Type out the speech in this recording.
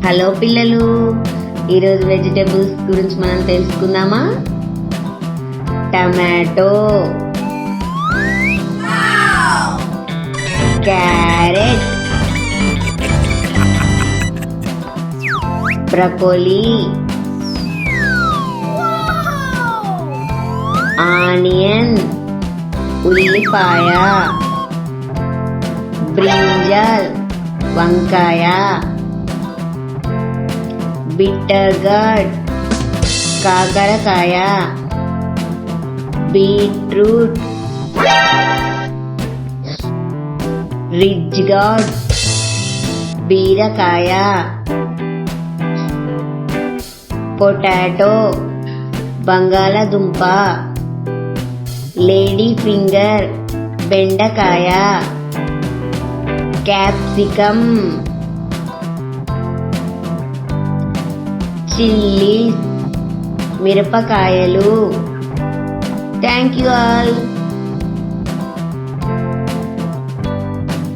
Hello పిల్లలు, ఈరోజు vegetables గురించి మనం తెలుసుకుందామా? టమాటో, క్యారెట్, బ్రకోలీ, ఆనియన్, ఉల్లిపాయ, బ్రింజాల్, వంకాయ, బిట్టర్ గార్డ్, కాకరకాయ, బీట్రూట్, రిడ్జ్ గార్డ్, బీరకాయ, పొటాటో, బంగాళదుంప, లేడీ ఫింగర్, బెండకాయ, క్యాప్సికమ్, చిల్లీస్, మిరపకాయలు. Thank you all.